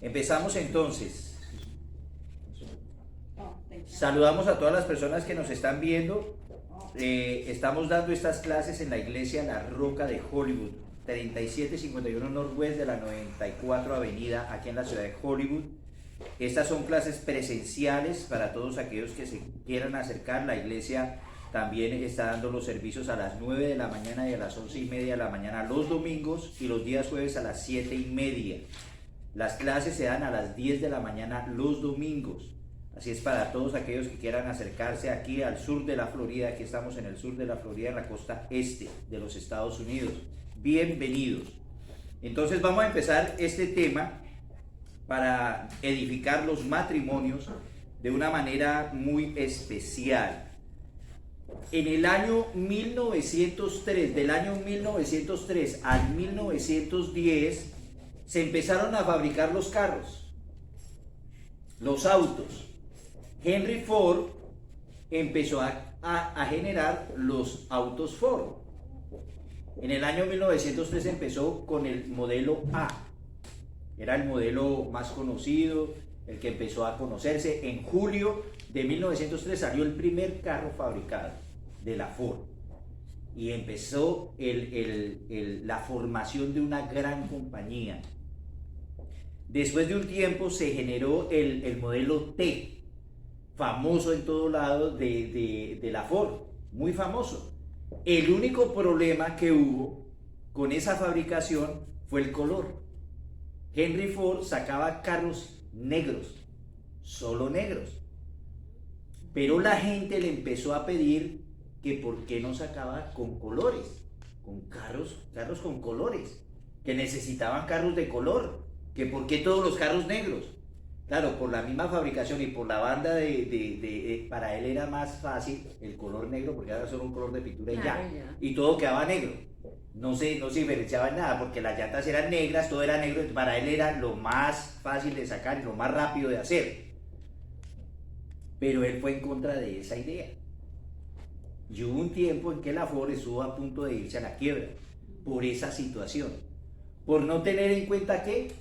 Empezamos entonces. Saludamos a todas las personas que nos están viendo. Estamos dando estas clases en la iglesia La Roca de Hollywood, 3751 Northwest de la 94 Avenida, aquí en la ciudad de Hollywood. Estas son clases presenciales para todos aquellos que se quieran acercar. La iglesia también está dando los servicios a las 9 de la mañana y a las 11:30 de la mañana los domingos, y los días jueves a las 7:30. Las clases se dan a las 10 de la mañana los domingos. Así es para todos aquellos que quieran acercarse aquí al sur de la Florida. Aquí estamos en el sur de la Florida, en la costa este de los Estados Unidos. Bienvenidos. Entonces vamos a empezar este tema para edificar los matrimonios de una manera muy especial. En el año 1903, del año 1903 al 1910, se empezaron a fabricar los carros, los autos. Henry Ford empezó a generar los autos Ford. En el año 1903 empezó con el modelo A. Era el modelo más conocido, el que empezó a conocerse. En julio de 1903 salió el primer carro fabricado de la Ford. Y empezó la formación de una gran compañía. Después de un tiempo se generó el modelo T, famoso en todo lado de la Ford, muy famoso. El único problema que hubo con esa fabricación fue el color. Henry Ford sacaba carros negros, solo negros. Pero la gente le empezó a pedir que por qué no sacaba con colores, con carros con colores, que necesitaban carros de color, que por qué todos los carros negros. Claro, por la misma fabricación y por la banda para él era más fácil el color negro, porque era solo un color de pintura y ya. Y todo quedaba negro. No se diferenciaba en nada, porque las llantas eran negras, todo era negro. Para él era lo más fácil de sacar y lo más rápido de hacer. Pero él fue en contra de esa idea. Y hubo un tiempo en que la Ford estuvo a punto de irse a la quiebra por esa situación, por no tener en cuenta que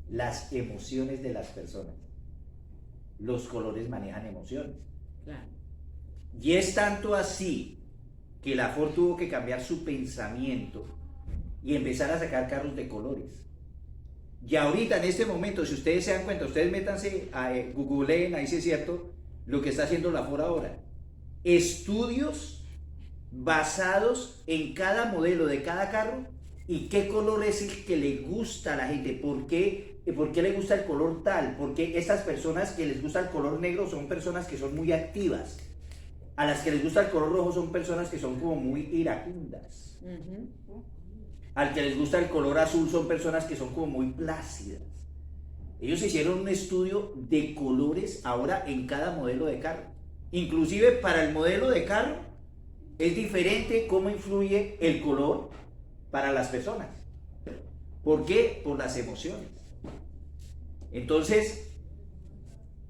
las emociones de las personas, los colores manejan emociones. Claro. Y es tanto así que la Ford tuvo que cambiar su pensamiento y empezar a sacar carros de colores. Y ahorita, en este momento, si ustedes se dan cuenta, ustedes métanse a googleen, ahí sí es cierto, lo que está haciendo la Ford ahora. Estudios basados en cada modelo de cada carro y qué color es el que le gusta a la gente, por qué le gusta el color tal, porque estas personas que les gusta el color negro son personas que son muy activas. A las que les gusta el color rojo son personas que son como muy iracundas. Al que les gusta el color azul son personas que son como muy plácidas. Ellos hicieron un estudio de colores ahora en cada modelo de carro. Inclusive para el modelo de carro es diferente cómo influye el color para las personas. ¿Por qué? Por las emociones. Entonces,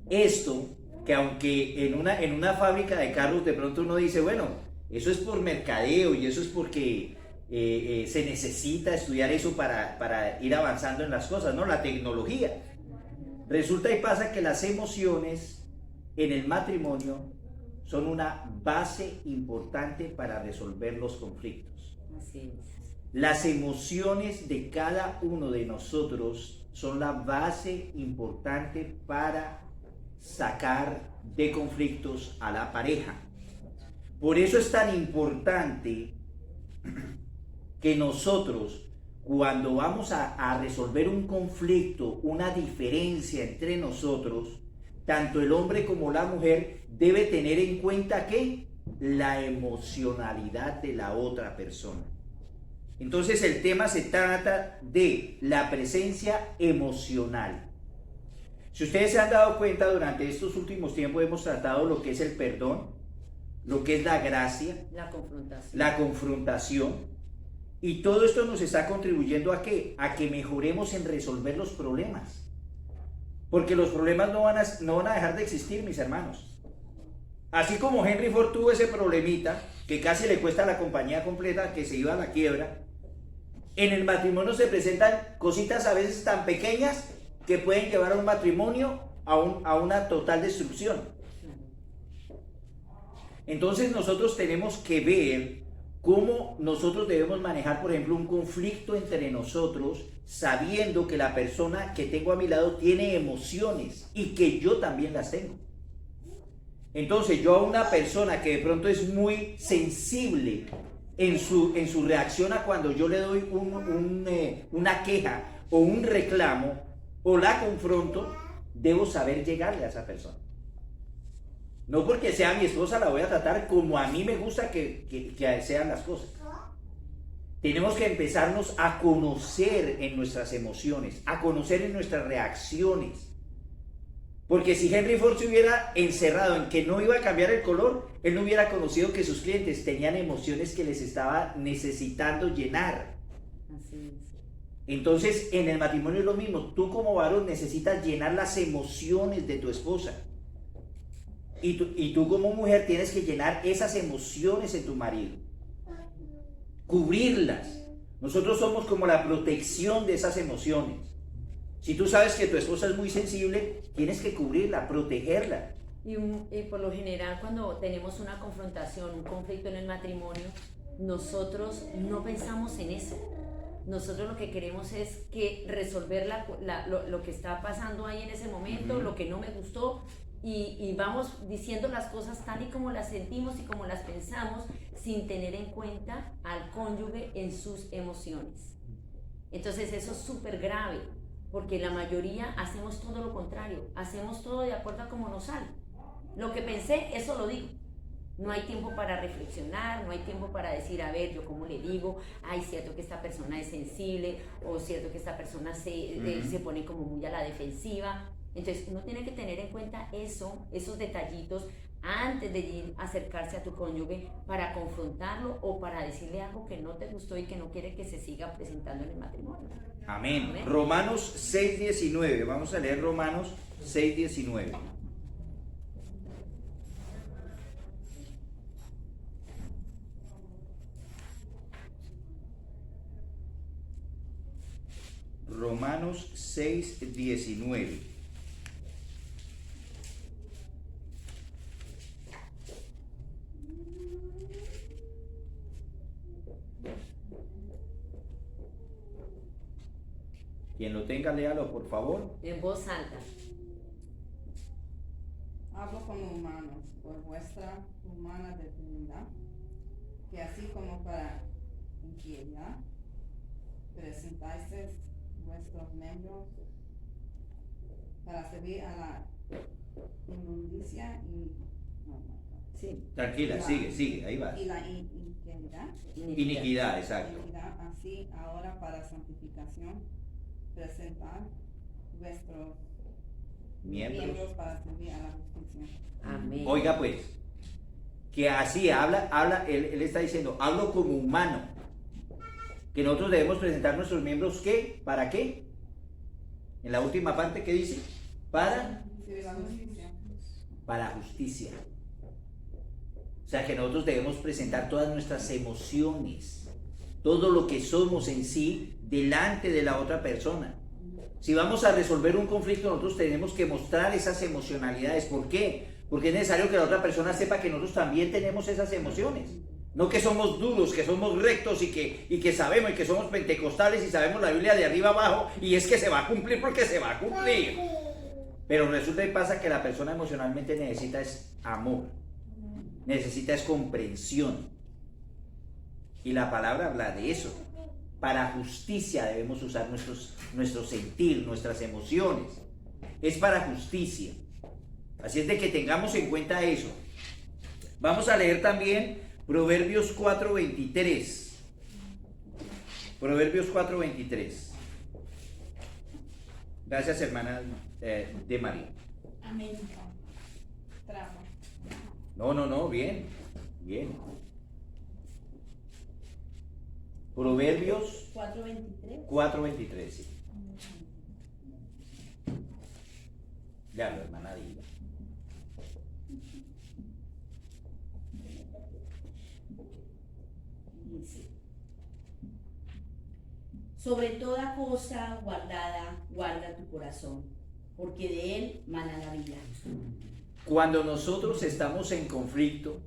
esto, que aunque en una fábrica de carros de pronto uno dice, bueno, eso es por mercadeo y eso es porque se necesita estudiar eso para ir avanzando en las cosas, ¿no? La tecnología. Resulta y pasa que las emociones en el matrimonio son una base importante para resolver los conflictos. Así es. Las emociones de cada uno de nosotros son la base importante para sacar de conflictos a la pareja. Por eso es tan importante que nosotros, cuando vamos a resolver un conflicto, una diferencia entre nosotros, tanto el hombre como la mujer debe tener en cuenta que la emocionalidad de la otra persona. Entonces el tema se trata de la presencia emocional. Si ustedes se han dado cuenta, durante estos últimos tiempos hemos tratado lo que es el perdón, lo que es la gracia, la confrontación, y todo esto nos está contribuyendo ¿a qué? A que mejoremos en resolver los problemas. Porque los problemas no van a dejar de existir, mis hermanos. Así como Henry Ford tuvo ese problemita, que casi le cuesta a la compañía completa, que se iba a la quiebra, En el matrimonio se presentan cositas a veces tan pequeñas que pueden llevar a un matrimonio a una total destrucción. Entonces nosotros tenemos que ver cómo nosotros debemos manejar, por ejemplo, un conflicto entre nosotros, sabiendo que la persona que tengo a mi lado tiene emociones y que yo también las tengo. Entonces yo a una persona que de pronto es muy sensible en su reacción a cuando yo le doy una queja o un reclamo o la confronto, debo saber llegarle a esa persona. No porque sea mi esposa la voy a tratar como a mí me gusta que sean las cosas. Tenemos que empezarnos a conocer en nuestras emociones, a conocer en nuestras reacciones. Porque si Henry Ford se hubiera encerrado en que no iba a cambiar el color, él no hubiera conocido que sus clientes tenían emociones que les estaba necesitando llenar. Así es. Entonces, en el matrimonio es lo mismo. Tú como varón necesitas llenar las emociones de tu esposa. Y tú como mujer tienes que llenar esas emociones en tu marido. Cubrirlas. Nosotros somos como la protección de esas emociones. Si tú sabes que tu esposa es muy sensible, tienes que cubrirla, protegerla. Y por lo general cuando tenemos una confrontación, un conflicto en el matrimonio, nosotros no pensamos en eso. Nosotros lo que queremos es que resolver lo que está pasando ahí en ese momento, lo que no me gustó, y vamos diciendo las cosas tal y como las sentimos y como las pensamos, sin tener en cuenta al cónyuge en sus emociones. Entonces eso es súper grave, porque la mayoría hacemos todo lo contrario, hacemos todo de acuerdo a cómo nos sale. Lo que pensé, eso lo digo. No hay tiempo para reflexionar, no hay tiempo para decir, a ver, yo cómo le digo, ay, cierto que esta persona es sensible, o cierto que esta persona se pone como muy a la defensiva. Entonces uno tiene que tener en cuenta esos detallitos antes de ir a acercarse a tu cónyuge para confrontarlo o para decirle algo que no te gustó y que no quiere que se siga presentando en el matrimonio. Amén. Amén. Romanos 6:19. Vamos a leer Romanos 6:19. Romanos 6:19. Quien lo tenga, léalo, por favor. En voz alta. Hablo como humanos, por vuestra humana debilidad, que así como para impiedad, presentáis vuestros miembros para servir a la inmundicia Sí. Tranquila, sigue, ahí va. y la iniquidad, Iniquidad, exacto. así ahora para santificación, presentar vuestros miembros para servir a la justicia. Amén. Oiga pues, que así habla, él está diciendo, hablo como humano, que nosotros debemos presentar nuestros miembros, ¿qué? ¿Para qué? En la última parte, ¿qué dice? Servir a la justicia. Para justicia. O sea que nosotros debemos presentar todas nuestras emociones, todo lo que somos en sí, delante de la otra persona. Si vamos a resolver un conflicto, nosotros tenemos que mostrar esas emocionalidades. ¿Por qué? Porque es necesario que la otra persona sepa que nosotros también tenemos esas emociones. No que somos duros, que somos rectos y que sabemos y que somos pentecostales y sabemos la Biblia de arriba abajo y es que se va a cumplir porque se va a cumplir. Pero resulta y pasa que la persona emocionalmente necesita es amor, necesita es comprensión. Y la palabra habla de eso. Para justicia debemos usar nuestro sentir, nuestras emociones. Es para justicia. Así es de que tengamos en cuenta eso. Vamos a leer también Proverbios 4:23. Proverbios 4:23. Gracias, hermana de María. Amén. Tramo. No, bien. Proverbios 4:23. 4:23, sí. Ya lo, hermana Dila. Dice, Sobre toda cosa guardada, guarda tu corazón, porque de él mana la vida. Cuando nosotros estamos en conflicto,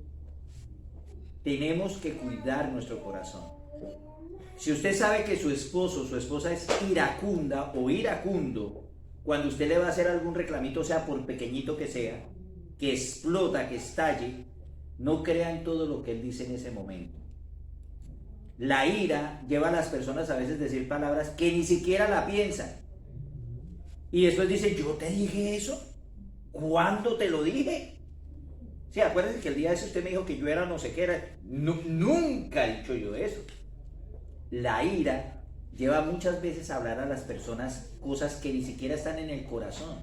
tenemos que cuidar nuestro corazón. Si usted sabe que su esposo o su esposa es iracunda o iracundo, cuando usted le va a hacer algún reclamito, sea por pequeñito que sea, que explota, que estalle, no crea en todo lo que él dice en ese momento. La ira lleva a las personas a veces a decir palabras que ni siquiera la piensan. Y después dice, ¿yo te dije eso? ¿Cuándo te lo dije? Sí, acuérdense que el día de ese usted me dijo que yo era no sé qué era. Nunca he dicho yo eso. La ira lleva muchas veces a hablar a las personas cosas que ni siquiera están en el corazón.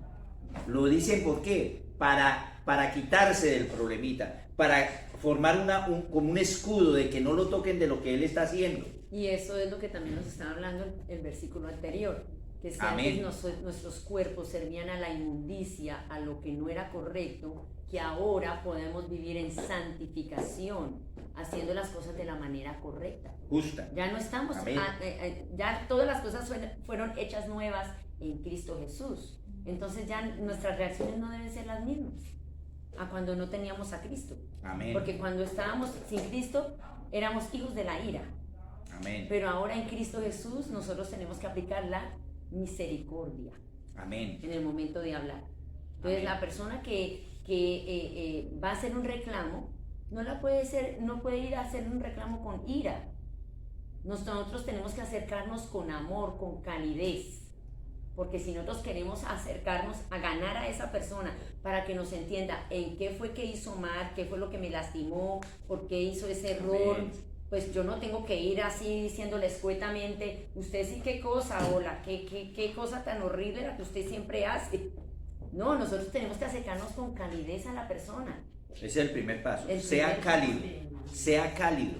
Lo dicen ¿por qué? Para quitarse del problemita, para formar como un escudo de que no lo toquen de lo que él está haciendo. Y eso es lo que también nos estaba hablando el versículo anterior, que es que Amén. antes nuestros cuerpos servían a la inmundicia, a lo que no era correcto, que ahora podemos vivir en santificación, haciendo las cosas de la manera correcta. Justa. Ya no estamos, Amén. ya todas las cosas fueron hechas nuevas en Cristo Jesús. Entonces ya nuestras reacciones no deben ser las mismas a cuando no teníamos a Cristo. Amén. Porque cuando estábamos sin Cristo éramos hijos de la ira. Amén. Pero ahora en Cristo Jesús nosotros tenemos que aplicar la misericordia Amén. en el momento de hablar. Entonces Amén. la persona que va a hacer un reclamo no puede ir a hacer un reclamo con ira. Nosotros tenemos que acercarnos con amor, con calidez. Porque si nosotros queremos acercarnos a ganar a esa persona para que nos entienda en qué fue que hizo mal, qué fue lo que me lastimó, por qué hizo ese error, Amén. pues yo no tengo que ir así diciéndole escuetamente, usted sí qué cosa, hola, qué cosa tan horrible la que usted siempre hace. No, nosotros tenemos que acercarnos con calidez a la persona. Ese es el primer paso. El Sea primer cálido. paso. Sea cálido.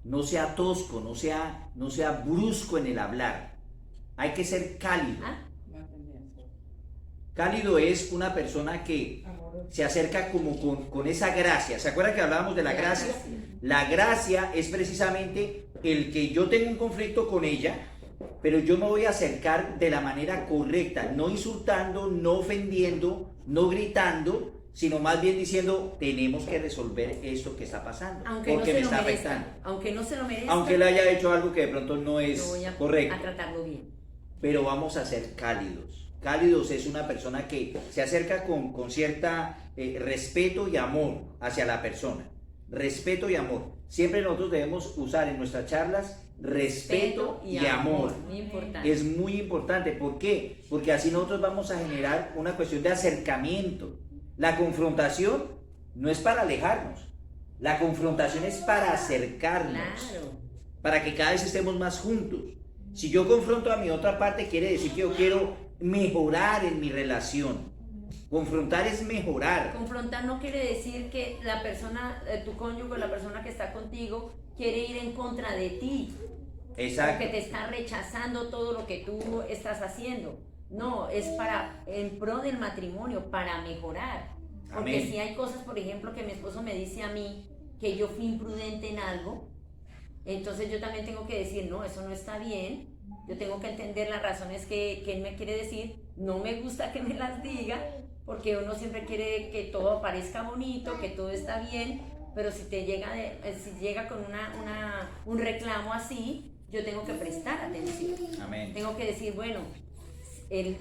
No sea tosco, no sea brusco en el hablar. Hay que ser cálido. ¿Ah? No entendí eso. Cálido es una persona que se acerca como con esa gracia. ¿Se acuerdan que hablábamos de la gracia? La gracia es precisamente el que yo tengo un conflicto con ella, pero yo me voy a acercar de la manera correcta, no insultando, no ofendiendo, no gritando, sino más bien diciendo, tenemos que resolver esto que está pasando, Aunque porque no me se lo está merezca, afectando. aunque no se lo merezca, Aunque él haya hecho algo que de pronto no es yo voy a correcto. tratarlo bien. Pero vamos a ser cálidos. Cálidos es una persona que se acerca con cierta respeto y amor hacia la persona. Respeto y amor. Siempre nosotros debemos usar en nuestras charlas respeto y amor. Muy importante. Es muy importante. ¿Por qué? Porque así nosotros vamos a generar una cuestión de acercamiento. La confrontación no es para alejarnos. La confrontación es para acercarnos. Claro. Para que cada vez estemos más juntos. Si yo confronto a mi otra parte, quiere decir que yo quiero mejorar en mi relación. Confrontar es mejorar. Confrontar no quiere decir que la persona, tu cónyuge, la persona que está contigo, quiere ir en contra de ti. Exacto. Porque te está rechazando todo lo que tú estás haciendo. No, es en pro del matrimonio, para mejorar. Porque Amén. si hay cosas, por ejemplo, que mi esposo me dice a mí que yo fui imprudente en algo, entonces yo también tengo que decir, no, eso no está bien. Yo tengo que entender las razones que él me quiere decir. No me gusta que me las diga, porque uno siempre quiere que todo parezca bonito, que todo está bien, pero si llega con un reclamo así, yo tengo que prestar atención. Amén. Tengo que decir, bueno,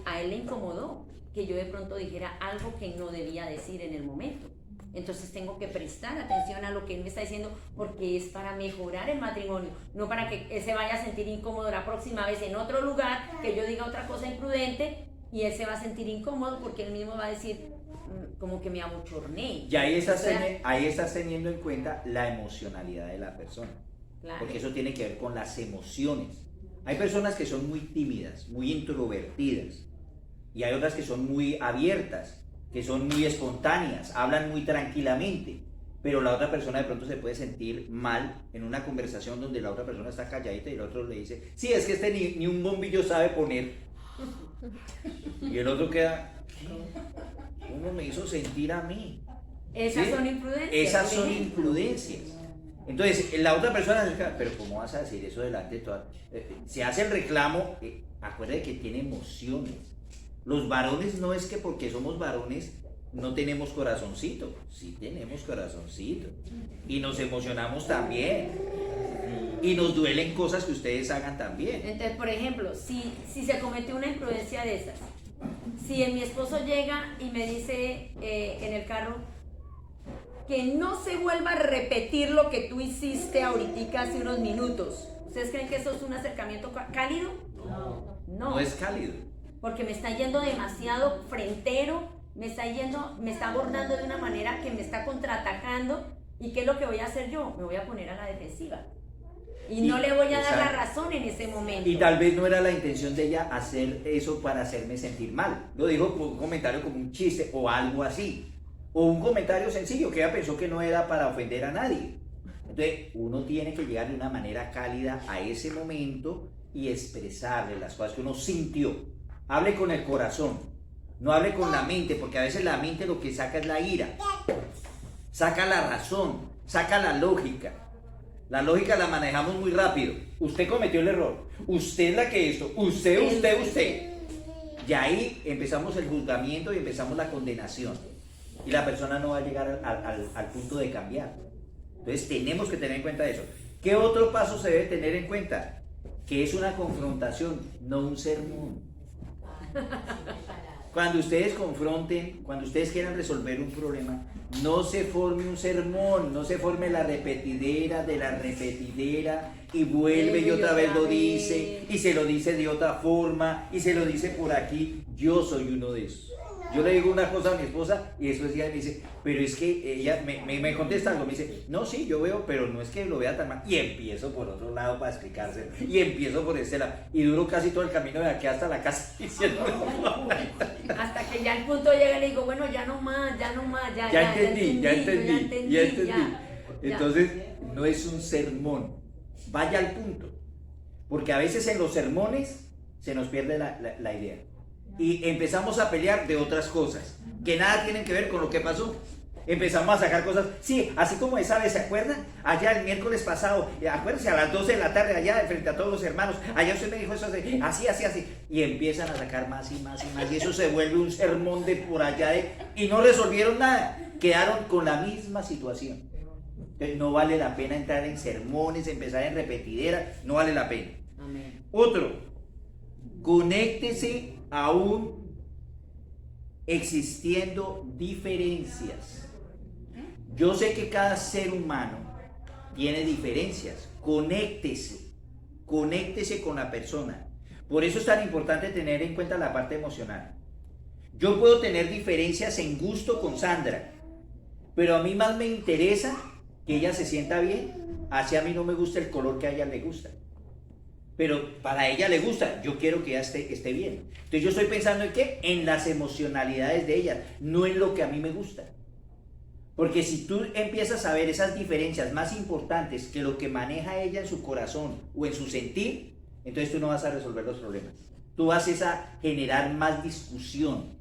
a él le incomodó que yo de pronto dijera algo que no debía decir en el momento. Entonces tengo que prestar atención a lo que él me está diciendo, porque es para mejorar el matrimonio, no para que él se vaya a sentir incómodo la próxima vez en otro lugar, que yo diga otra cosa imprudente y él se va a sentir incómodo porque él mismo va a decir como que me abochorné. Y ahí estás, O sea, ahí estás teniendo en cuenta la emocionalidad de la persona. claro. Porque eso tiene que ver con las emociones. Hay personas que son muy tímidas, muy introvertidas. Y hay otras que son muy abiertas, que son muy espontáneas, hablan muy tranquilamente, pero la otra persona de pronto se puede sentir mal en una conversación donde la otra persona está calladita y el otro le dice, sí, es que este ni un bombillo sabe poner. Y el otro queda, ¿qué? ¿Cómo me hizo sentir a mí? Esas ¿Sí? son imprudencias. Esas por son ejemplo. imprudencias. Entonces, la otra persona dice, pero ¿cómo vas a decir eso delante de todas? Se hace el reclamo, acuérdate que tiene emociones. Los varones no es que porque somos varones no tenemos corazoncito, sí tenemos corazoncito. Y nos emocionamos también. Y nos duelen cosas que ustedes hagan también. Entonces, por ejemplo, si se cometió una imprudencia de esas, si mi esposo llega y me dice en el carro que no se vuelva a repetir lo que tú hiciste ahorita hace unos minutos, ¿ustedes creen que eso es un acercamiento cálido? No es cálido. Porque me está yendo demasiado frentero, me está abordando de una manera que me está contraatacando. ¿Y qué es lo que voy a hacer yo? Me voy a poner a la defensiva. Y no le voy a dar la razón en ese momento. Y tal vez no era la intención de ella hacer eso para hacerme sentir mal. Lo dijo por un comentario como un chiste o algo así. O un comentario sencillo que ella pensó que no era para ofender a nadie. Entonces, uno tiene que llegar de una manera cálida a ese momento y expresarle las cosas que uno sintió. Hable con el corazón, no hable con la mente, porque a veces la mente lo que saca es la ira. Saca la razón, saca la lógica. La lógica la manejamos muy rápido. Usted cometió el error. Usted es la que hizo. Usted. Y ahí empezamos el juzgamiento y empezamos la condenación. Y la persona no va a llegar al punto de cambiar. Entonces tenemos que tener en cuenta eso. ¿Qué otro paso se debe tener en cuenta? Que es una confrontación, no un sermón. Cuando ustedes confronten, cuando ustedes quieran resolver un problema, no se forme un sermón, no se forme la repetidera de la repetidera y vuelve y otra vez lo dice y se lo dice de otra forma y se lo dice por aquí. Yo soy uno de esos. Yo le digo una cosa a mi esposa y después ella me dice, pero es que ella me contesta algo, me dice, no, sí, yo veo, pero no es que lo vea tan mal. Y empiezo por otro lado para explicárselo. Y empiezo por este lado. Y duro casi todo el camino de aquí hasta la casa diciendo. Hasta que ya al punto llega y le digo, bueno, ya no más, ya entendí. Entonces, no es un sermón. Vaya al punto. Porque a veces en los sermones se nos pierde la idea. Y empezamos a pelear de otras cosas que nada tienen que ver con lo que pasó. Empezamos a sacar cosas, sí, así como esa vez, ¿se acuerdan? Allá el miércoles pasado, acuérdense, a las 12 de la tarde, allá frente a todos los hermanos, allá usted me dijo eso, así, y empiezan a sacar más y más, y eso se vuelve un sermón de por allá, y no resolvieron nada, quedaron con la misma situación. Entonces no vale la pena entrar en sermones, empezar en repetidera, no vale la pena. Amén. Otro, conéctese aún existiendo diferencias. Yo sé que cada ser humano tiene diferencias. Conéctese con la persona. Por eso es tan importante tener en cuenta la parte emocional. Yo puedo tener diferencias en gusto con Sandra, pero a mí más me interesa que ella se sienta bien, así a mí no me gusta el color que a ella le gusta. Pero para ella le gusta, yo quiero que ella esté bien. Entonces yo estoy pensando en qué, en las emocionalidades de ella, no en lo que a mí me gusta. Porque si tú empiezas a ver esas diferencias más importantes que lo que maneja ella en su corazón o en su sentir, entonces tú no vas a resolver los problemas. Tú vas a generar más discusión,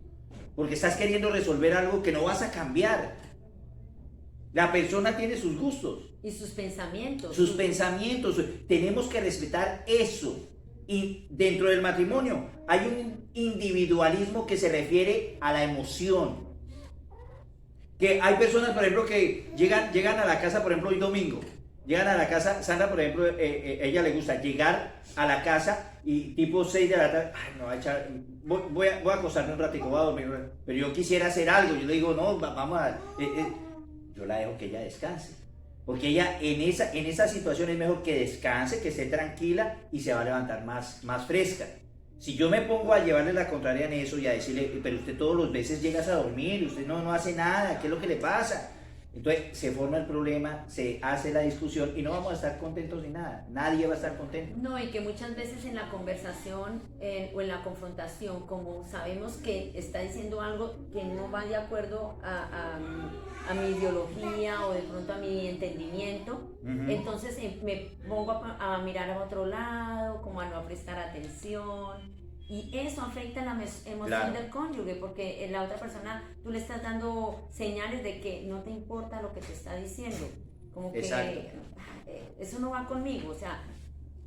porque estás queriendo resolver algo que no vas a cambiar. La persona tiene sus gustos. Y sus pensamientos. Sus pensamientos. Tenemos que respetar eso. Y dentro del matrimonio hay un individualismo que se refiere a la emoción. Que hay personas, por ejemplo, que llegan a la casa, por ejemplo, hoy domingo. Llegan a la casa, Sandra, por ejemplo, ella le gusta llegar a la casa y tipo 6 de la tarde, ay, no, voy a acostarme un ratico, voy a dormir. Pero yo quisiera hacer algo. Yo le digo, no, vamos a... yo la dejo que ella descanse. Porque ella en esa situación es mejor que descanse, que esté tranquila y se va a levantar más fresca. Si yo me pongo a llevarle la contraria en eso y a decirle, pero usted todos los veces llegas a dormir, usted no hace nada, ¿qué es lo que le pasa? Entonces se forma el problema, se hace la discusión y no vamos a estar contentos ni nada, nadie va a estar contento. No, y que muchas veces en la conversación o en la confrontación, como sabemos que está diciendo algo que no va de acuerdo a mi ideología o de pronto a mi entendimiento, entonces me pongo a mirar a otro lado, como a no prestar atención. Y eso afecta la emoción del cónyuge, porque la otra persona, tú le estás dando señales de que no te importa lo que te está diciendo. como que Exacto. eso no va conmigo, o sea,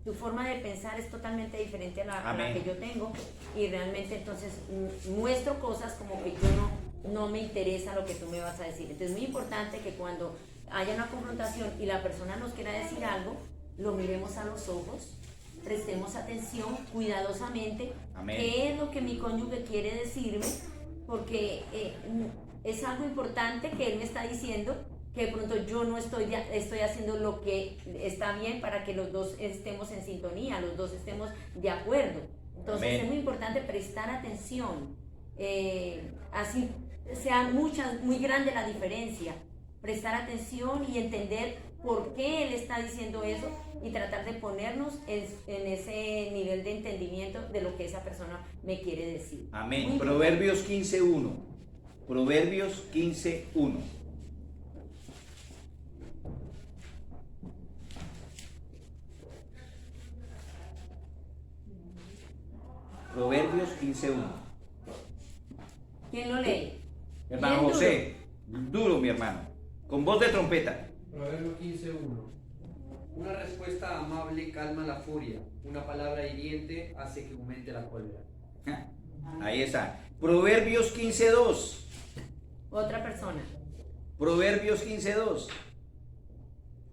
tu forma de pensar es totalmente diferente a la Amén. que yo tengo y realmente entonces muestro cosas como que yo no me interesa lo que tú me vas a decir. Entonces es muy importante que cuando haya una confrontación y la persona nos quiera decir algo, lo miremos a los ojos, prestemos atención cuidadosamente, Amén. qué es lo que mi cónyuge quiere decirme, porque es algo importante que él me está diciendo, que de pronto yo no estoy haciendo lo que está bien para que los dos estemos en sintonía, los dos estemos de acuerdo. Entonces Amén. es muy importante prestar atención, así sea muy grande la diferencia, prestar atención y entender por qué él está diciendo eso y tratar de ponernos en ese nivel de entendimiento de lo que esa persona me quiere decir. Amén. Muy Proverbios 15:1. Proverbios 15:1. Proverbios 15:1. ¿Quién lo lee? Hermano Bien José, duro mi hermano, con voz de trompeta. Proverbio 15:1. Una respuesta amable calma la furia, una palabra hiriente hace que aumente la cólera. Ahí está. Proverbios 15:2. Otra persona. Proverbios 15:2.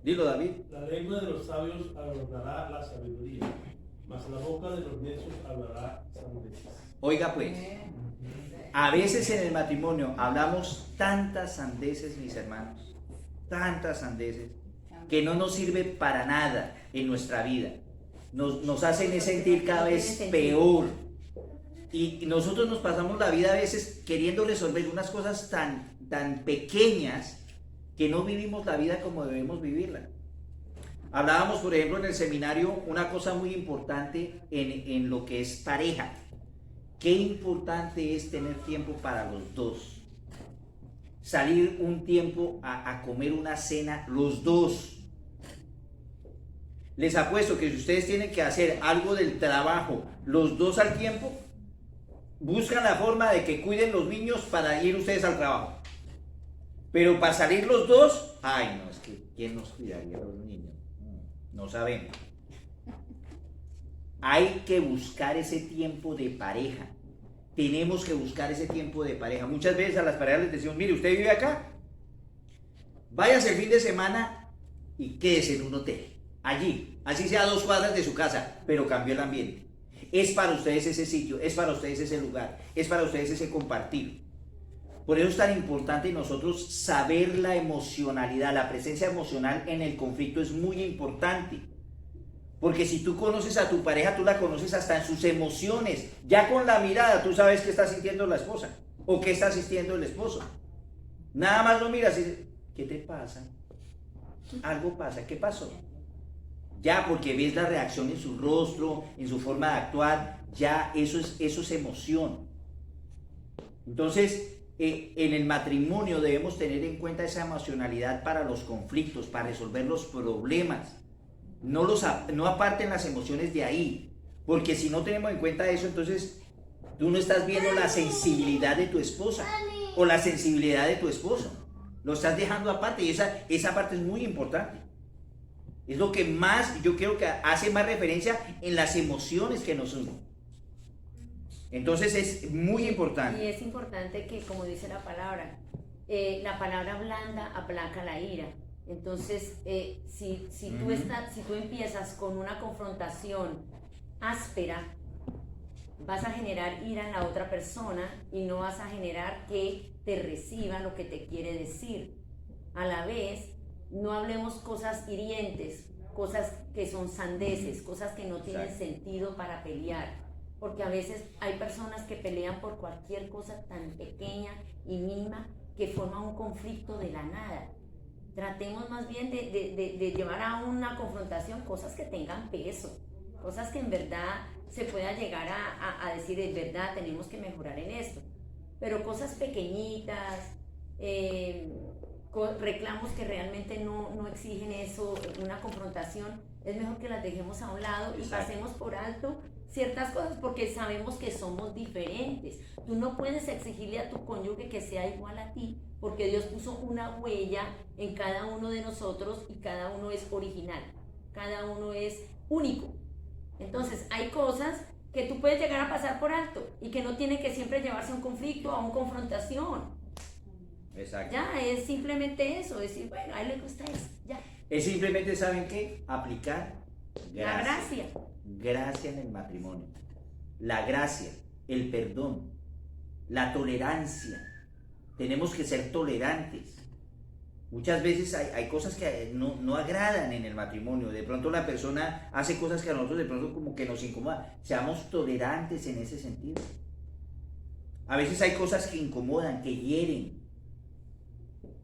Dilo, David. La lengua de los sabios adornará la sabiduría, mas la boca de los necios hablará sandeces. Oiga pues, a veces en el matrimonio hablamos tantas sandeces, mis hermanos, tantas sandeces, que no nos sirve para nada en nuestra vida. Nos hacen sentir cada vez peor. Y nosotros nos pasamos la vida a veces queriendo resolver unas cosas tan pequeñas que no vivimos la vida como debemos vivirla. Hablábamos, por ejemplo, en el seminario una cosa muy importante en lo que es pareja. Qué importante es tener tiempo para los dos. Salir un tiempo a comer una cena los dos. Les apuesto que si ustedes tienen que hacer algo del trabajo los dos al tiempo, buscan la forma de que cuiden los niños para ir ustedes al trabajo. Pero para salir los dos, ay no, es que ¿quién nos cuidaría a los niños? No sabemos. Hay que buscar ese tiempo de pareja. Tenemos que buscar ese tiempo de pareja. Muchas veces a las parejas les decimos, mire, usted vive acá, váyase el fin de semana y quédese en un hotel. Allí, así sea a 2 cuadras de su casa, pero cambió el ambiente. Es para ustedes ese sitio, es para ustedes ese lugar, es para ustedes ese compartir. Por eso es tan importante nosotros saber la emocionalidad, la presencia emocional en el conflicto es muy importante. Porque si tú conoces a tu pareja, tú la conoces hasta en sus emociones. Ya con la mirada tú sabes qué está sintiendo la esposa o qué está sintiendo el esposo. Nada más lo miras y dices, ¿qué te pasa? Algo pasa, ¿qué pasó? Ya porque ves la reacción en su rostro, en su forma de actuar, ya eso es emoción. Entonces, en el matrimonio debemos tener en cuenta esa emocionalidad para los conflictos, para resolver los problemas. No aparten las emociones de ahí, porque si no tenemos en cuenta eso, entonces tú no estás viendo la sensibilidad de tu esposa o la sensibilidad de tu esposo. Lo estás dejando aparte y esa parte es muy importante. Es lo que más, yo creo que hace más referencia en las emociones que nos unen. Entonces es muy importante. Y es importante que, como dice la palabra blanda aplaca la ira. Entonces, si tú empiezas con una confrontación áspera, vas a generar ira en la otra persona y no vas a generar que te reciban lo que te quiere decir. A la vez, no hablemos cosas hirientes, cosas que son sandeces, cosas que no tienen sentido para pelear. Porque a veces hay personas que pelean por cualquier cosa tan pequeña y mínima que forma un conflicto de la nada. Tratemos más bien de llevar a una confrontación cosas que tengan peso, cosas que en verdad se pueda llegar a decir, es verdad, tenemos que mejorar en esto. Pero cosas pequeñitas, reclamos que realmente no exigen eso, una confrontación, es mejor que las dejemos a un lado y pasemos por alto ciertas cosas porque sabemos que somos diferentes. Tú no puedes exigirle a tu cónyuge que sea igual a ti porque Dios puso una huella en cada uno de nosotros y cada uno es original, cada uno es único. Entonces hay cosas que tú puedes llegar a pasar por alto y que no tiene que siempre llevarse a un conflicto, a una confrontación. Exacto. Ya, es simplemente eso, decir, bueno, a él le gusta eso, ya. Es simplemente, ¿saben qué? Aplicar La gracia. Gracia en el matrimonio. La gracia, el perdón, la tolerancia. Tenemos que ser tolerantes. Muchas veces hay cosas que no agradan en el matrimonio. De pronto la persona hace cosas que a nosotros de pronto como que nos incomodan. Seamos tolerantes en ese sentido. A veces hay cosas que incomodan, que hieren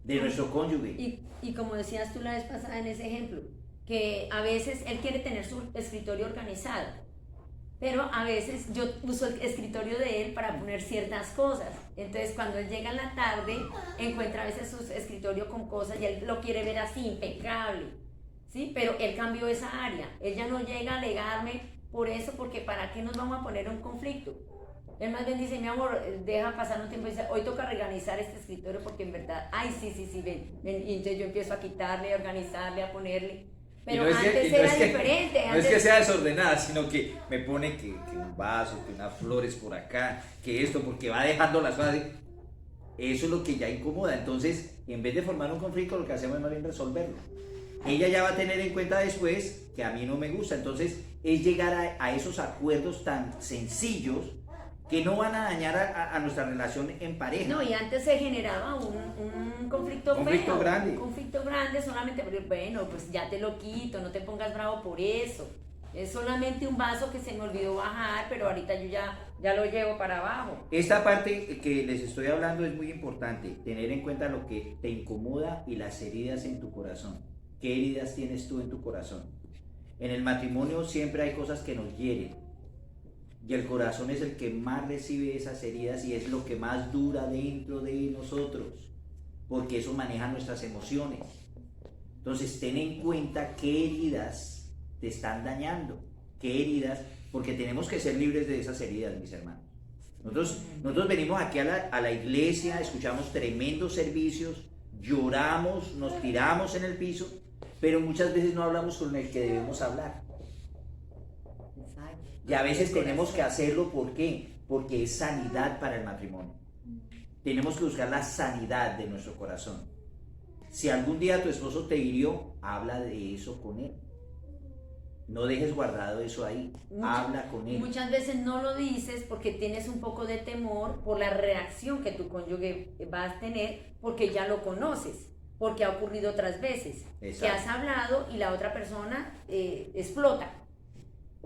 de nuestro cónyuge. Y como decías tú la vez pasada en ese ejemplo, que a veces él quiere tener su escritorio organizado, pero a veces yo uso el escritorio de él para poner ciertas cosas. Entonces cuando él llega en la tarde, encuentra a veces su escritorio con cosas y él lo quiere ver así, impecable, ¿sí? Pero él cambió esa área. Él ya no llega a alegarme por eso, porque ¿para qué nos vamos a poner un conflicto? Él más bien dice, mi amor, deja pasar un tiempo y dice, hoy toca reorganizar este escritorio porque en verdad, ay, sí, ven. Y entonces yo empiezo a quitarle, a organizarle, a ponerle. Pero no es antes que, era diferente. No es que sea desordenada, sino que me pone que un vaso, que unas flores por acá, que esto, porque va dejando las cosas. Eso es lo que ya incomoda. Entonces, en vez de formar un conflicto, lo que hacemos es más bien resolverlo. Ella ya va a tener en cuenta después que a mí no me gusta. Entonces, es llegar a esos acuerdos tan sencillos que no van a dañar a nuestra relación en pareja. No, y antes se generaba un conflicto feo, grande. Un conflicto grande solamente porque, bueno, pues ya te lo quito, no te pongas bravo por eso. Es solamente un vaso que se me olvidó bajar, pero ahorita yo ya lo llevo para abajo. Esta parte que les estoy hablando es muy importante, tener en cuenta lo que te incomoda y las heridas en tu corazón. ¿Qué heridas tienes tú en tu corazón? En el matrimonio siempre hay cosas que nos hieren. Y el corazón es el que más recibe esas heridas y es lo que más dura dentro de nosotros, porque eso maneja nuestras emociones. Entonces, ten en cuenta qué heridas te están dañando, qué heridas, porque tenemos que ser libres de esas heridas, mis hermanos. Nosotros venimos aquí a la iglesia, escuchamos tremendos servicios, lloramos, nos tiramos en el piso, pero muchas veces no hablamos con el que debemos hablar. Y a veces tenemos que hacerlo, ¿por qué? Porque es sanidad para el matrimonio. Tenemos que buscar la sanidad de nuestro corazón. Si algún día tu esposo te hirió, habla de eso con él. No dejes guardado eso ahí, habla con él. Muchas veces no lo dices porque tienes un poco de temor por la reacción que tu cónyuge va a tener, porque ya lo conoces, porque ha ocurrido otras veces. Exacto. Que has hablado y la otra persona explota.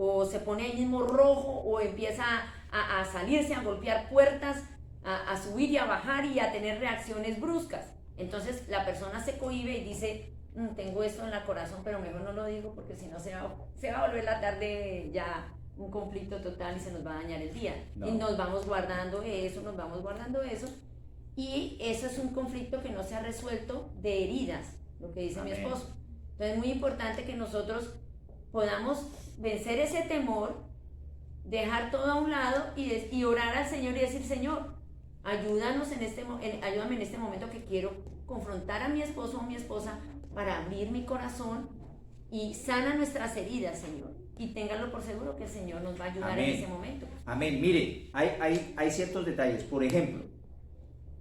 O se pone ahí mismo rojo, o empieza a salirse, a golpear puertas, a subir y a bajar y a tener reacciones bruscas. Entonces la persona se cohíbe y dice, tengo esto en el corazón, pero mejor no lo digo porque si no se va a volver la tarde ya un conflicto total y se nos va a dañar el día. No. Y nos vamos guardando eso. Y eso es un conflicto que no se ha resuelto de heridas, lo que dice Amén. Mi esposo. Entonces es muy importante que nosotros podamos vencer ese temor, dejar todo a un lado y orar al Señor y decir, Señor, ayúdame en este momento que quiero confrontar a mi esposo o a mi esposa para abrir mi corazón y sana nuestras heridas, Señor. Y ténganlo por seguro que el Señor nos va a ayudar Amén. En ese momento. Amén. Mire, hay ciertos detalles. Por ejemplo,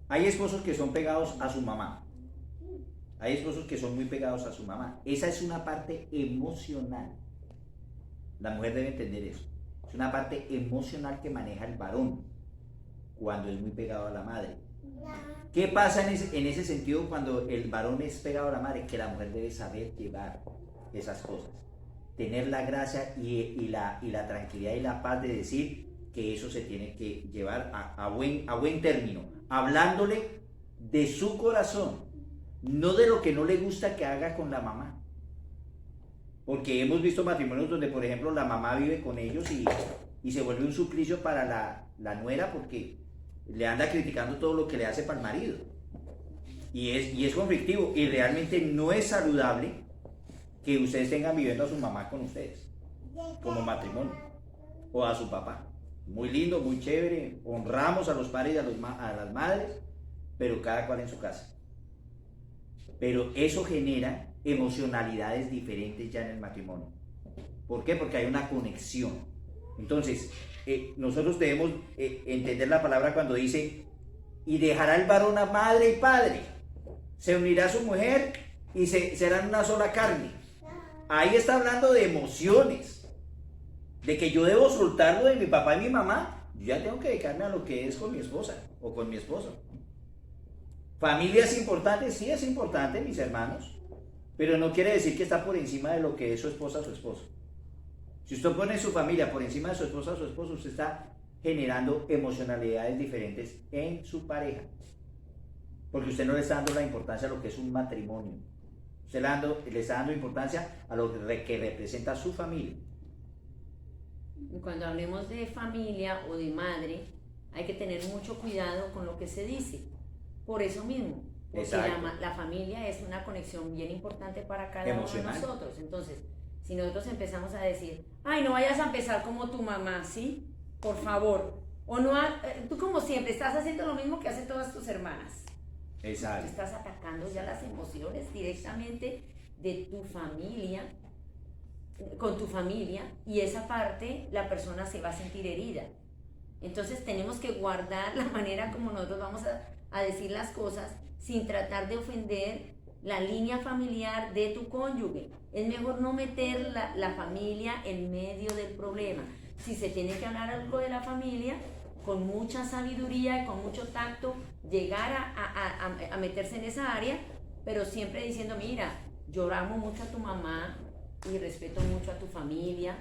hay esposos que son pegados a su mamá. Hay esposos que son muy pegados a su mamá. Esa es una parte emocional. La mujer debe entender eso. Es una parte emocional que maneja el varón cuando es muy pegado a la madre. ¿Qué pasa en ese sentido cuando el varón es pegado a la madre? Que la mujer debe saber llevar esas cosas. Tener la gracia y la tranquilidad y la paz de decir que eso se tiene que llevar a buen término. Hablándole de su corazón. No de lo que no le gusta que haga con la mamá. Porque hemos visto matrimonios donde, por ejemplo, la mamá vive con ellos y se vuelve un suplicio para la nuera porque le anda criticando todo lo que le hace para el marido. Y es conflictivo y realmente no es saludable que ustedes tengan viviendo a su mamá con ustedes como matrimonio. o a su papá. Muy lindo, muy chévere, honramos a los padres y a las madres, pero cada cual en su casa. Pero eso genera emocionalidades diferentes ya en el matrimonio. ¿Por qué? Porque hay una conexión. Entonces, nosotros debemos entender la palabra cuando dice, y dejará el varón a madre y padre, se unirá a su mujer y serán una sola carne. Ahí está hablando de emociones, de que yo debo soltarlo de mi papá y mi mamá. Yo ya tengo que dedicarme a lo que es con mi esposa o con mi esposo. ¿Familia es importante? Sí, es importante, mis hermanos, pero no quiere decir que está por encima de lo que es su esposa o su esposo. Si usted pone su familia por encima de su esposa o su esposo, usted está generando emocionalidades diferentes en su pareja, porque usted no le está dando la importancia a lo que es un matrimonio. Usted le está dando importancia a lo que representa su familia. Cuando hablemos de familia o de madre, hay que tener mucho cuidado con lo que se dice. Por eso mismo, porque la familia es una conexión bien importante para cada uno de nosotros. Entonces, si nosotros empezamos a decir, ay, no vayas a empezar como tu mamá, ¿sí? Por favor. O no, tú como siempre estás haciendo lo mismo que hacen todas tus hermanas. Exacto. Tú estás atacando ya las emociones directamente de tu familia, con tu familia, y esa parte la persona se va a sentir herida. Entonces tenemos que guardar la manera como nosotros vamos a decir las cosas sin tratar de ofender la línea familiar de tu cónyuge. Es mejor no meter la familia en medio del problema. Si se tiene que hablar algo de la familia, con mucha sabiduría y con mucho tacto, llegar a meterse en esa área, pero siempre diciendo, mira, yo amo mucho a tu mamá y respeto mucho a tu familia,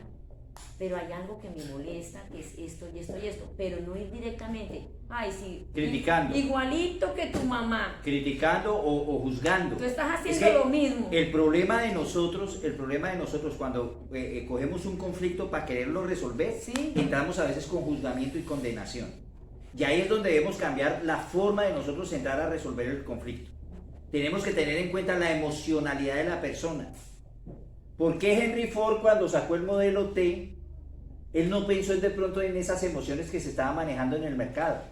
pero hay algo que me molesta, que es esto y esto y esto, pero no ir directamente, ay, sí, criticando, igualito que tu mamá, criticando o juzgando. Tú estás haciendo lo mismo. El problema de nosotros cuando cogemos un conflicto para quererlo resolver, sí, entramos a veces con juzgamiento y condenación. Y ahí es donde debemos cambiar la forma de nosotros entrar a resolver el conflicto. Tenemos que tener en cuenta la emocionalidad de la persona. ¿Por qué Henry Ford, cuando sacó el modelo T, él no pensó de pronto en esas emociones que se estaban manejando en el mercado?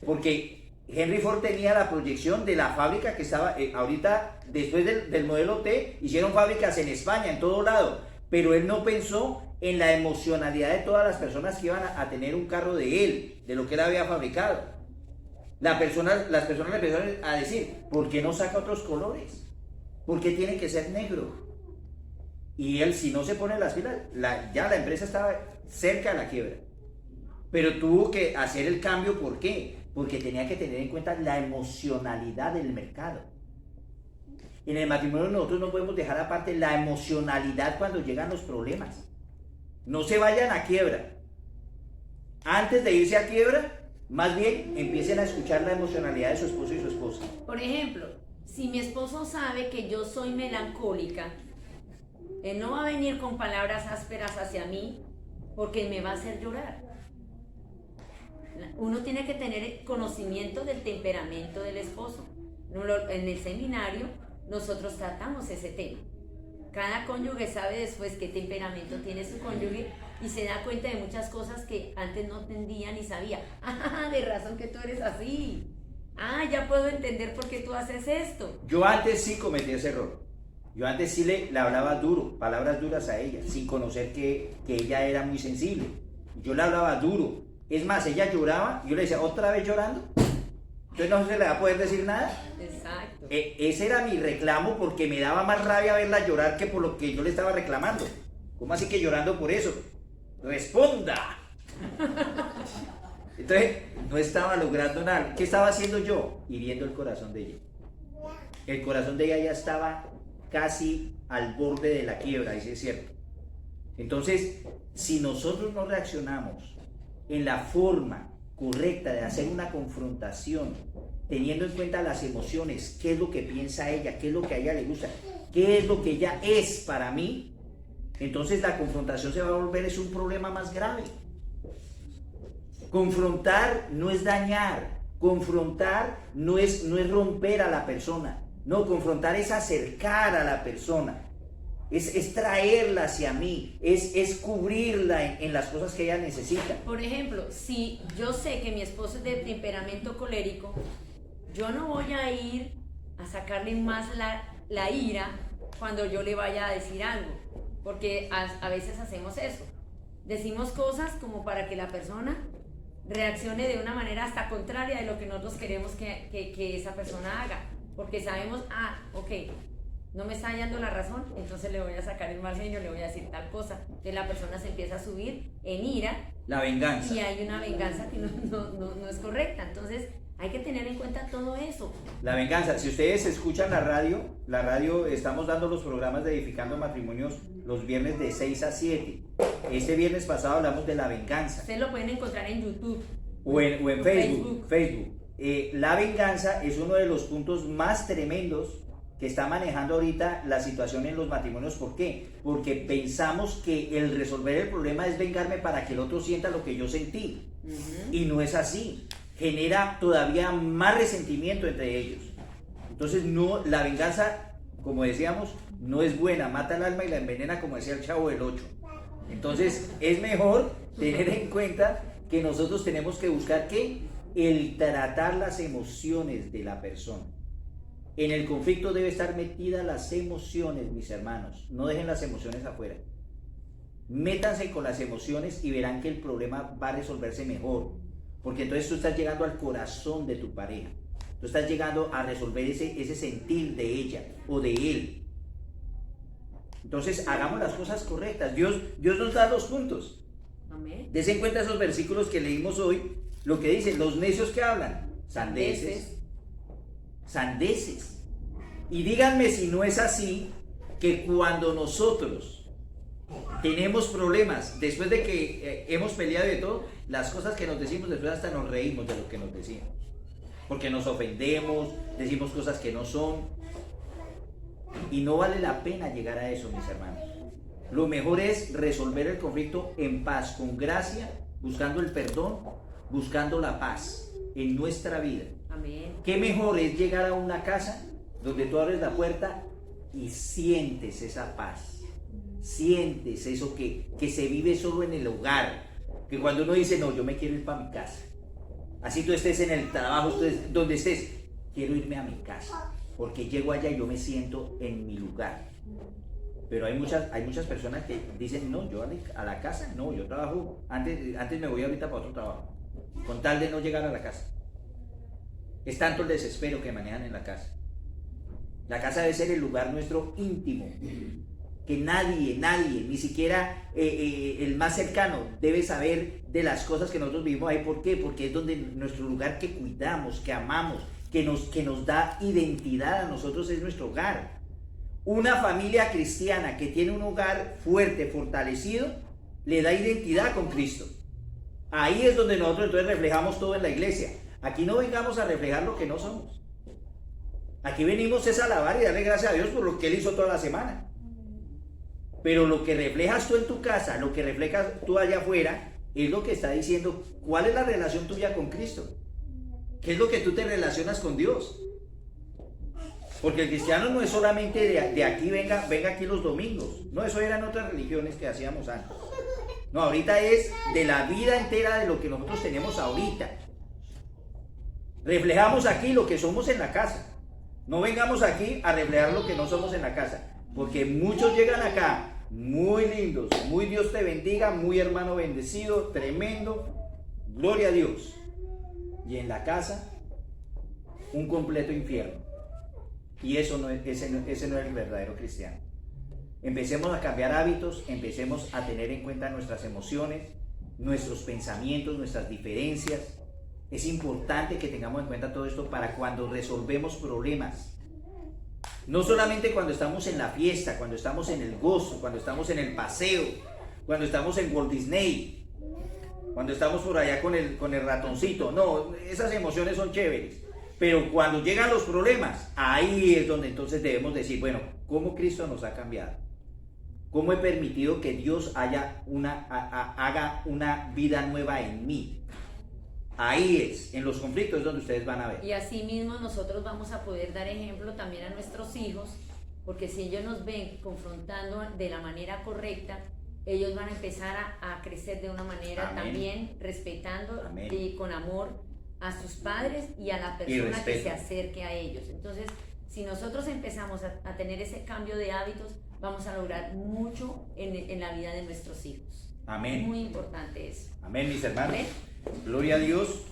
Porque Henry Ford tenía la proyección de la fábrica que estaba, ahorita después del modelo T, hicieron fábricas en España, en todo lado, pero él no pensó en la emocionalidad de todas las personas que iban a tener un carro de él, de lo que él había fabricado. Las personas le empezaron a decir, ¿por qué no saca otros colores? ¿Por qué tiene que ser negro? Y él, si no se pone las pilas, ya la empresa estaba cerca de la quiebra. Pero tuvo que hacer el cambio, ¿por qué? Porque tenía que tener en cuenta la emocionalidad del mercado. En el matrimonio nosotros no podemos dejar aparte la emocionalidad cuando llegan los problemas. No se vayan a quiebra. Antes de irse a quiebra, más bien empiecen a escuchar la emocionalidad de su esposo y su esposa. Por ejemplo, si mi esposo sabe que yo soy melancólica, él no va a venir con palabras ásperas hacia mí porque me va a hacer llorar. Uno tiene que tener conocimiento del temperamento del esposo. En el seminario nosotros tratamos ese tema. Cada cónyuge sabe después qué temperamento tiene su cónyuge y se da cuenta de muchas cosas que antes no entendía ni sabía. Ah, de razón que tú eres así. Ah, ya puedo entender por qué tú haces esto. Yo antes sí cometí ese error. Yo antes sí le hablaba duro, palabras duras a ella, sin conocer que ella era muy sensible. Yo le hablaba duro. Es más, ella lloraba, yo le decía, ¿otra vez llorando? Entonces no se le va a poder decir nada. Exacto. Ese era mi reclamo, porque me daba más rabia verla llorar que por lo que yo le estaba reclamando. ¿Cómo así que llorando por eso? ¡Responda! Entonces no estaba logrando nada. ¿Qué estaba haciendo yo? Hiriendo el corazón de ella. El corazón de ella ya estaba casi al borde de la quiebra, y sí es cierto. Entonces, si nosotros no reaccionamos en la forma correcta de hacer una confrontación, teniendo en cuenta las emociones, qué es lo que piensa ella, qué es lo que a ella le gusta, qué es lo que ella es para mí, entonces la confrontación se va a volver un problema más grave. Confrontar no es dañar, confrontar no es romper a la persona. No, confrontar es acercar a la persona. es traerla hacia mí, es cubrirla en las cosas que ella necesita. Por ejemplo, si yo sé que mi esposo es de temperamento colérico, yo no voy a ir a sacarle más la ira cuando yo le vaya a decir algo, porque a veces hacemos eso. Decimos cosas como para que la persona reaccione de una manera hasta contraria de lo que nosotros queremos que esa persona haga, porque sabemos, ok, no me está hallando la razón, entonces le voy a sacar el mal genio, le voy a decir tal cosa. Entonces la persona se empieza a subir en ira. La venganza. Y hay una venganza que no es correcta. Entonces hay que tener en cuenta todo eso. La venganza. Si ustedes escuchan la radio estamos dando los programas de Edificando Matrimonios los viernes de 6 a 7. Este viernes pasado hablamos de la venganza. Ustedes lo pueden encontrar en YouTube. O en Facebook. La venganza es uno de los puntos más tremendos que está manejando ahorita la situación en los matrimonios. ¿Por qué? Porque pensamos que el resolver el problema es vengarme para que el otro sienta lo que yo sentí. Y no es así. Genera todavía más resentimiento entre ellos. Entonces la venganza, como decíamos, no es buena, mata el alma y la envenena, como decía el Chavo del 8. Entonces es mejor tener en cuenta que nosotros tenemos que buscar el tratar las emociones de la persona. En el conflicto debe estar metidas las emociones, mis hermanos. No dejen las emociones afuera. Métanse con las emociones y verán que el problema va a resolverse mejor. Porque entonces tú estás llegando al corazón de tu pareja. Tú estás llegando a resolver ese sentir de ella o de él. Entonces hagamos las cosas correctas. Dios nos da los puntos. Amén. Des en cuenta esos versículos que leímos hoy. Lo que dicen, los necios que hablan, sandeces. Y díganme si no es así, que cuando nosotros tenemos problemas, después de que hemos peleado y de todo, las cosas que nos decimos después hasta nos reímos de lo que nos decimos, porque nos ofendemos, decimos cosas que no son, y no vale la pena llegar a eso, mis hermanos. Lo mejor es resolver el conflicto en paz, con gracia, buscando el perdón, buscando la paz en nuestra vida. Amén. ¿Qué mejor es llegar a una casa donde tú abres la puerta y sientes esa paz? Sientes eso que se vive solo en el hogar. Que cuando uno dice, no, yo me quiero ir para mi casa. Así tú estés en el trabajo, donde estés, quiero irme a mi casa. Porque llego allá y yo me siento en mi lugar. Pero hay muchas personas que dicen, no, yo a la casa, no, yo trabajo, antes me voy ahorita para otro trabajo. Con tal de no llegar a la casa. Es tanto el desespero que manejan en la casa. La casa debe ser el lugar nuestro íntimo, que nadie, ni siquiera el más cercano debe saber de las cosas que nosotros vivimos ahí. ¿Por qué? Porque es donde nuestro lugar que cuidamos, que amamos, que nos da identidad a nosotros, es nuestro hogar. Una familia cristiana que tiene un hogar fuerte, fortalecido, le da identidad con Cristo. Ahí es donde nosotros entonces reflejamos todo en la iglesia. Aquí no vengamos a reflejar lo que no somos. Aquí venimos es a alabar y darle gracias a Dios por lo que Él hizo toda la semana. Pero lo que reflejas tú en tu casa, lo que reflejas tú allá afuera, es lo que está diciendo cuál es la relación tuya con Cristo. ¿Qué es lo que tú te relacionas con Dios? Porque el cristiano no es solamente de aquí, venga aquí los domingos. No, eso eran otras religiones que hacíamos antes. No, ahorita es de la vida entera de lo que nosotros tenemos ahorita. Reflejamos aquí lo que somos en la casa. No vengamos aquí a reflejar lo que no somos en la casa. Porque muchos llegan acá muy lindos, muy Dios te bendiga, muy hermano bendecido, tremendo, gloria a Dios. Y en la casa, un completo infierno. Y ese no es el verdadero cristiano. Empecemos a cambiar hábitos, empecemos a tener en cuenta nuestras emociones, nuestros pensamientos, nuestras diferencias. Es importante que tengamos en cuenta todo esto para cuando resolvemos problemas. No solamente cuando estamos en la fiesta, cuando estamos en el gozo, cuando estamos en el paseo, cuando estamos en Walt Disney, cuando estamos por allá con el ratoncito. No, esas emociones son chéveres. Pero cuando llegan los problemas, ahí es donde entonces debemos decir, bueno, ¿cómo Cristo nos ha cambiado? ¿Cómo he permitido que Dios haga una vida nueva en mí? Ahí es, en los conflictos es donde ustedes van a ver. Y así mismo nosotros vamos a poder dar ejemplo también a nuestros hijos porque si ellos nos ven confrontando de la manera correcta, ellos van a empezar a crecer de una manera Amén. también respetando Amén. y con amor a sus padres y a la persona que respeto. se acerque a ellos. Entonces, si nosotros empezamos a tener ese cambio de hábitos, vamos a lograr mucho en la vida de nuestros hijos. Amén. Muy importante eso. Amén, mis hermanos. Amén. Gloria a Dios.